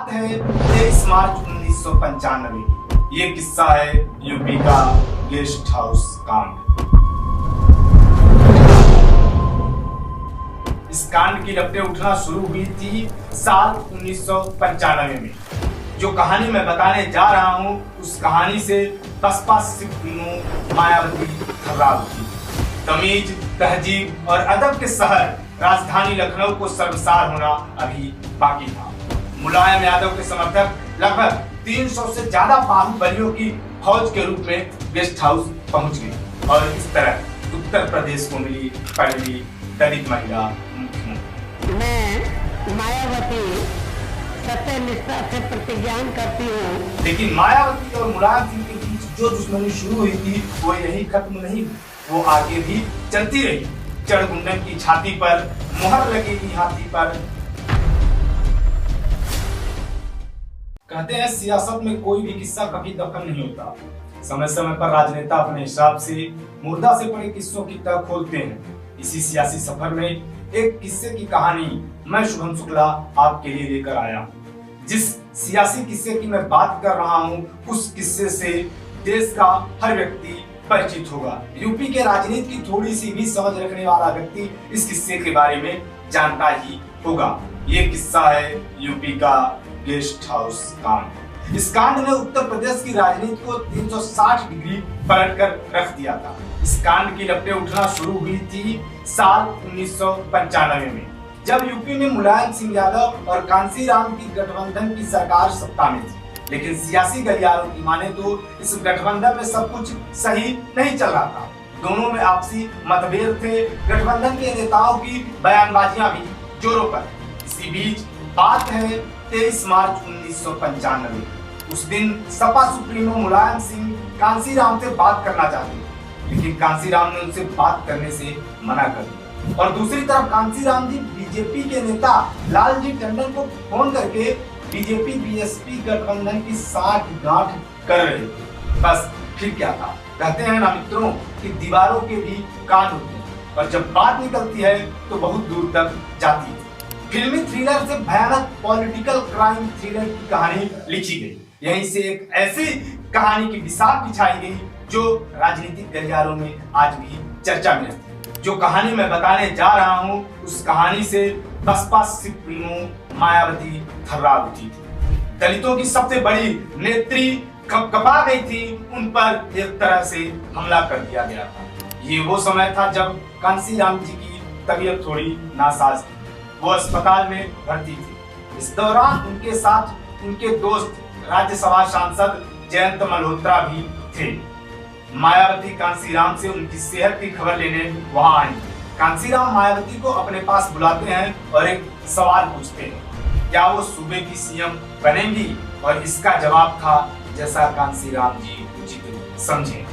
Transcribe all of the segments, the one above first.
बात है 23 मार्च 1995 की। ये किस्सा है यूपी का गेस्ट हाउस कांड। इस कांड की लपटें उठना शुरू हुई थी साल 1995 में। जो कहानी मैं बताने जा रहा हूँ उस कहानी से बसपा सुप्रीमो मायावती घबरा उठी। तमीज, तहजीब और अदब के शहर राजधानी लखनऊ को शर्मसार होना अभी बाकी था। मुलायम यादव के समर्थक लगभग 300 से ज्यादा बाहुबलियों की फौज के रूप में गेस्ट हाउस पहुंच गई और इस तरह उत्तर प्रदेश को मिली पहली दलित महिला मुख्यमंत्री। मैं मायावती सत्य निष्ठा से प्रतिज्ञा करती हूँ। लेकिन मायावती और मुलायम सिंह के बीच जो दुश्मनी शुरू हुई थी वो यही खत्म नहीं, वो आगे भी चलती रही। चढ़-गुंडन की छाती पर मुहर लगेगी हाथी पर। कहते हैं सियासत में कोई भी किस्सा कभी दफन नहीं होता। समय समय पर राजनेता अपने हिसाब से मुर्दा से पड़े किस्सों की तह खोलते हैं। इसी सियासी सफर में एक किस्से की कहानी मैं शुभम शुक्ला आपके लिए लेकर आया। जिस सियासी किस्से की मैं बात कर रहा हूँ उस किस्से से देश का हर व्यक्ति परिचित होगा। यूपी के राजनीति की थोड़ी सी भी समझ रखने वाला व्यक्ति इस किस्से के बारे में जानता ही होगा। ये किस्सा है यूपी का गेस्ट हाउस कांड। इस कांड ने उत्तर प्रदेश की राजनीति को 360 डिग्री पलट कर रख दिया था। इस कांड की लपटें उठना शुरू हुई थी साल 1995 में, जब यूपी में मुलायम सिंह यादव और कांसीराम की गठबंधन की सरकार सत्ता में थी। लेकिन सियासी गलियारों की माने तो इस गठबंधन में सब कुछ सही नहीं चल रहा था। दोनों में आपसी मतभेद थे। गठबंधन के नेताओं की बयानबाजियां भी जोरों पर। इसी बीच बात है 23 मार्च 1995। उस दिन सपा सुप्रीमो मुलायम सिंह कांसीराम से बात करना चाहते थे, लेकिन कांसीराम ने उनसे बात करने से मना कर दिया। और दूसरी तरफ कांसीराम जी बीजेपी के नेता लालजी टंडन को फोन करके बीजेपी बीएसपी गठबंधन की साठगांठ कर रहे थे। बस फिर क्या था, कहते हैं ना मित्रों कि दीवारों के भी कान होते हैं और जब बात निकलती है तो बहुत दूर तक जाती है। फिल्मी थ्रिलर से भयानक पॉलिटिकल क्राइम थ्रिलर की कहानी लिखी गई। यहीं से एक ऐसी कहानी की बिसात बिछाई गई जो राजनीतिक गलियारों में आज भी चर्चा में रहती है। जो कहानी मैं बताने जा रहा हूँ उस कहानी से बसपा सुप्रीमो मायावती घबरा उठी थी। दलितों की सबसे बड़ी नेत्री कपा गई थी, उन पर एक तरह से हमला कर दिया गया था। ये वो समय था जब कांसीराम जी की तबीयत थोड़ी नासाज थी। वो अस्पताल में भर्ती थी। इस दौरान उनके साथ उनके दोस्त राज्यसभा सांसद जयंत मल्होत्रा भी थे। मायावती कांसीराम से उनकी सेहत की खबर लेने वहां आई। कांसीराम मायावती को अपने पास बुलाते हैं और एक सवाल पूछते हैं, क्या वो सूबे की सीएम बनेंगी? और इसका जवाब था जैसा कांसीराम जी उचित समझे।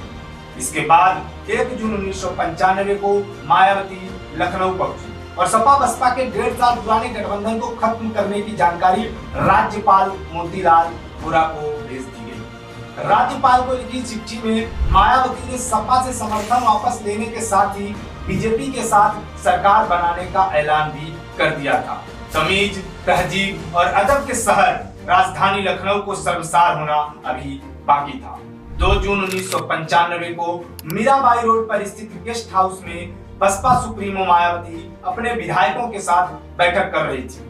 इसके बाद 1 जून 1995 को मायावती लखनऊ पहुंची और सपा बसपा के 1.5 साल पुराने गठबंधन को खत्म करने की जानकारी राज्यपाल मोतीलाल वोरा को भेज दी गई। राज्यपाल को लिखी चिट्ठी में मायावती ने सपा से समर्थन वापस लेने के साथ ही बीजेपी के साथ सरकार बनाने का ऐलान भी कर दिया था। तमीज, तहजीब और अदब के शहर राजधानी लखनऊ को शर्मसार होना अभी बाकी था। 2 जून 1995 को मीराबाई रोड पर स्थित गेस्ट हाउस में बसपा सुप्रीमो मायावती अपने विधायकों के साथ बैठक कर रही थी।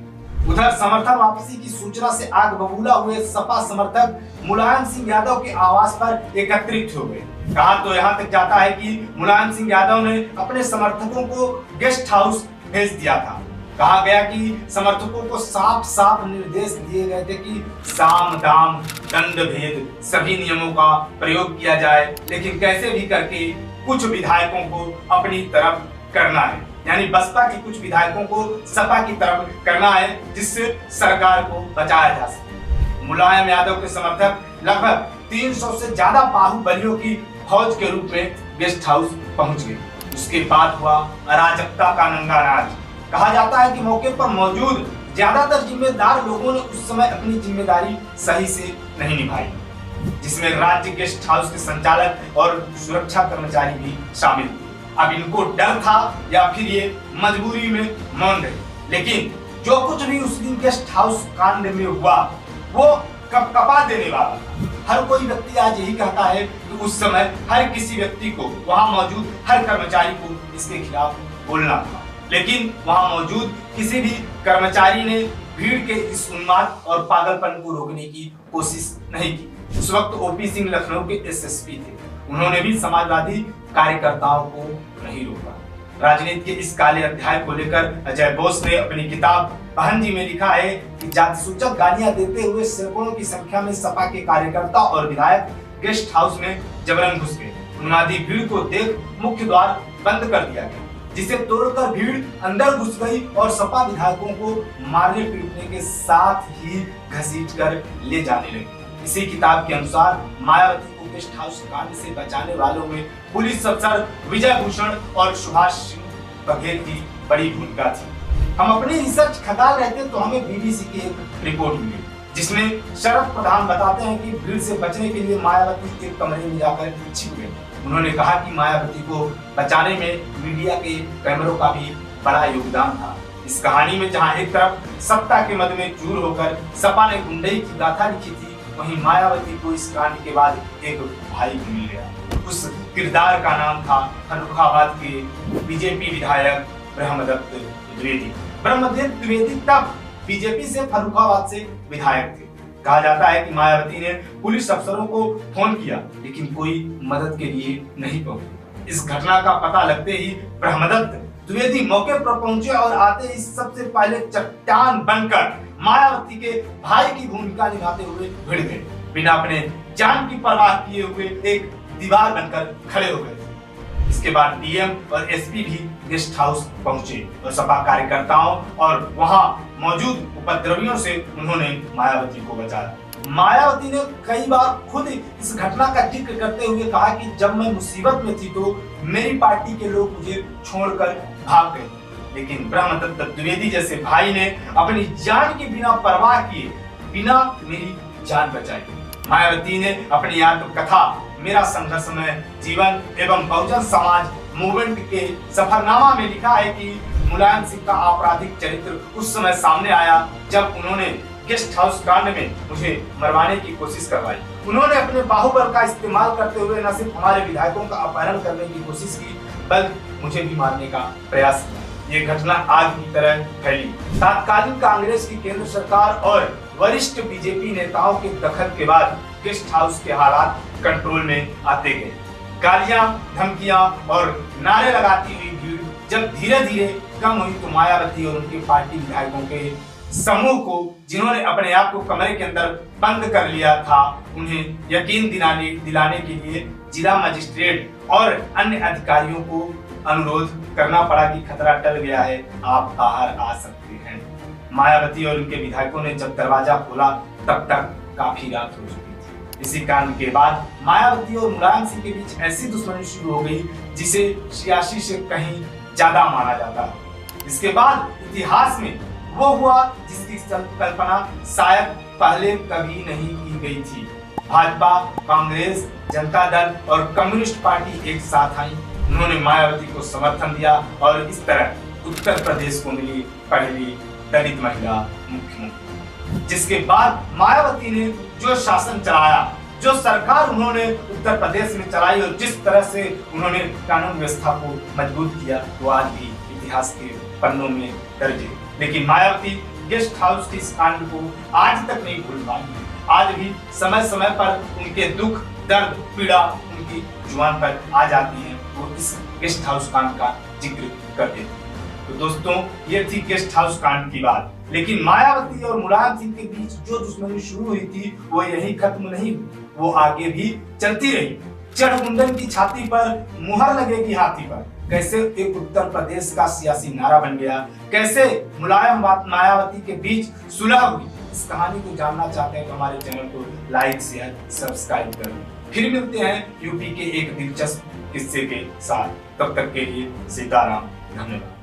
उधर समर्थन वापसी की सूचना से आग बबूला हुए सपा समर्थक मुलायम सिंह यादव के आवास पर एकत्रित हो गए। कहा तो यहाँ तक जाता है कि मुलायम सिंह यादव ने अपने समर्थकों को गेस्ट हाउस भेज दिया था। कहा गया कि समर्थकों को साफ साफ निर्देश दिए गए थे कि साम दाम दंड भेद सभी नियमों का प्रयोग किया जाए, लेकिन कैसे भी करके कुछ विधायकों को अपनी तरफ करना है, यानी बसपा की कुछ विधायकों को सपा की तरफ करना है जिससे सरकार को बचाया जा सके। मुलायम यादव के समर्थक लगभग 300 से ज्यादा बाहुबलियों की फौज के रूप में गेस्ट हाउस पहुंच गए। उसके बाद हुआ अराजकता का नंगा नाच। कहा जाता है कि मौके पर मौजूद ज्यादातर जिम्मेदार लोगों ने उस समय अपनी जिम्मेदारी सही से नहीं निभाई, जिसमें राज्य गेस्ट हाउस के संचालक और सुरक्षा कर्मचारी भी शामिल थे। अब इनको डर था या फिर ये मजबूरी में मौन रहे, लेकिन जो कुछ भी उस दिन गेस्ट हाउस कांड में हुआ वो कपा देने वाला। हर कोई व्यक्ति आज यही कहता है कि उस समय हर किसी व्यक्ति को, वहां मौजूद हर कर्मचारी को इसके खिलाफ बोलना था, लेकिन वहां मौजूद किसी भी कर्मचारी ने भीड़ के इस उन्माद और पागलपन को रोकने की कोशिश नहीं की। उस वक्त ओपी सिंह लखनऊ के एसएसपी थे, उन्होंने भी समाजवादी कार्यकर्ताओं को नहीं रोका। राजनीति के इस काले अध्याय को लेकर अजय बोस ने अपनी किताब बहन जी में लिखा है कि जाति सूचक गालियां देते हुए सैकड़ों की संख्या में सपा के कार्यकर्ता और विधायक गेस्ट हाउस में जबरन घुस गए। उन्मादी भीड़ को देख मुख्य द्वार बंद कर दिया गया, जिसे तोड़कर भीड़ अंदर घुस गई और सपा विधायकों को मारने पीटने के साथ ही घसीटकर ले जाने लगी। इसी किताब के अनुसार मायावती को गेस्ट हाउस कांड से बचाने वालों में पुलिस अफसर विजय भूषण और सुभाष सिंह बघेल की बड़ी भूमिका थी। हम अपनी रिसर्च खंगाल रहे थे तो हमें बीबीसी की एक रिपोर्ट मिली, जिसमें शरद प्रधान बताते हैं कि भीड़ से बचने के लिए मायावती एक कमरे में जाकर छिप गए। उन्होंने कहा कि मायावती को बचाने में मीडिया के कैमरों का भी बड़ा योगदान था। इस कहानी में जहां एक तरफ सत्ता के मद में चूर होकर सपा ने गुंडई की गाथा लिखी थी, वहीं मायावती को इस कांड के बाद एक भाई मिल गया। उस किरदार का नाम था फर्रुखाबाद के बीजेपी विधायक ब्रह्मदत्त द्विवेदी। ब्रह्मदत्त द्विवेदी तब बीजेपी से फर्रुखाबाद से विधायक थे। कहा जाता है कि मायावती ने पुलिस अफसरों को फोन किया, लेकिन कोई मदद के लिए नहीं पहुंचे। इस घटना का पता लगते ही ब्रह्मदत्त द्विवेदी मौके पर पहुंचे और आते ही सबसे पहले चट्टान बनकर मायावती के भाई की भूमिका निभाते हुए भिड़ गए। बिना अपने जान की परवाह किए हुए एक दीवार बनकर खड़े हो गए। इसके बाद डीएम और एसपी भी गेस्ट हाउस पहुंचे और सपा कार्यकर्ताओं और वहां मौजूद उपद्रवियों से उन्होंने मायावती को बचाया। मायावती ने कई बार खुद इस घटना का जिक्र करते हुए कहा कि जब मैं मुसीबत में थी तो मेरी पार्टी के लोग मुझे छोड़कर भाग गए, लेकिन ब्रह्मदत्त द्विवेदी जैसे भाई ने अपनी जान की बिना परवाह किए बिना मेरी जान बचाई। मायावती ने अपनी आत्मकथा मेरा संघर्षमय जीवन एवं बहुजन समाज मूवमेंट के सफरनामा में लिखा है कि मुलायम सिंह का आपराधिक चरित्र उस समय सामने आया जब उन्होंने गेस्ट हाउस कांड में मुझे मरवाने की कोशिश करवाई। उन्होंने अपने बाहुबल का इस्तेमाल करते हुए न सिर्फ हमारे विधायकों का अपहरण करने की कोशिश की, बल्कि मुझे भी मारने का प्रयास किया। ये घटना आग की तरह फैली। तत्कालीन कांग्रेस की केंद्र सरकार और वरिष्ठ बीजेपी नेताओं के दखल के बाद गेस्ट हाउस के हालात कंट्रोल में आते गए। गालियां, धमकियां और नारे लगाती हुई भीड़ जब धीरे धीरे कम हुई तो मायावती और उनके पार्टी विधायकों के समूह को, जिन्होंने अपने आप को कमरे के अंदर बंद कर लिया था, उन्हें यकीन दिलाने के लिए जिला मजिस्ट्रेट और अन्य अधिकारियों को अनुरोध करना पड़ा कि खतरा टल गया है, आप बाहर आ सकते हैं। मायावती और उनके विधायकों ने जब दरवाजा खोला तब तक काफी रात हो चुकी थी। इसी कांड के बाद मायावती और मुलायम सिंह के बीच ऐसी दुश्मनी शुरू हो गई जिसे सियासी से कहीं ज्यादा माना जाता है। इसके बाद इतिहास में वो हुआ जिसकी कल्पना शायद पहले कभी नहीं की गई थी। भाजपा, कांग्रेस, जनता दल और कम्युनिस्ट पार्टी एक साथ आई। उन्होंने मायावती को समर्थन दिया और इस तरह उत्तर प्रदेश को मिली पहली दलित महिला मुख्यमंत्री। जिसके बाद मायावती ने जो शासन चलाया, जो सरकार उन्होंने उत्तर प्रदेश में चलाई और जिस तरह से उन्होंने कानून व्यवस्था को मजबूत किया, वो आज भी इतिहास के पन्नों में दर्ज है। लेकिन मायावती गेस्ट हाउस के इस कांड को आज तक नहीं भूल पाई। आज भी समय समय पर उनके दुख, दर्द, पीड़ा उनकी जुबान पर आ जाती है, वो इस गेस्ट हाउस कांड का जिक्र करते थे। तो दोस्तों, ये थी गेस्ट हाउस कांड की बात। लेकिन मायावती और मुलायम सिंह के बीच जो दुश्मनी शुरू हुई थी वो यही खत्म नहीं हुई, वो आगे भी चलती रही। चढ़ की छाती पर मुहर लगेगी हाथी पर कैसे एक उत्तर प्रदेश का सियासी नारा बन गया, कैसे मुलायम मायावती के बीच सुलह हुई। इस कहानी को जानना चाहते हैं तो हमारे चैनल को लाइक, शेयर, सब्सक्राइब करें। फिर मिलते हैं यूपी के एक दिलचस्प किस्से के साथ। तब तक के लिए सीताराम, धन्यवाद।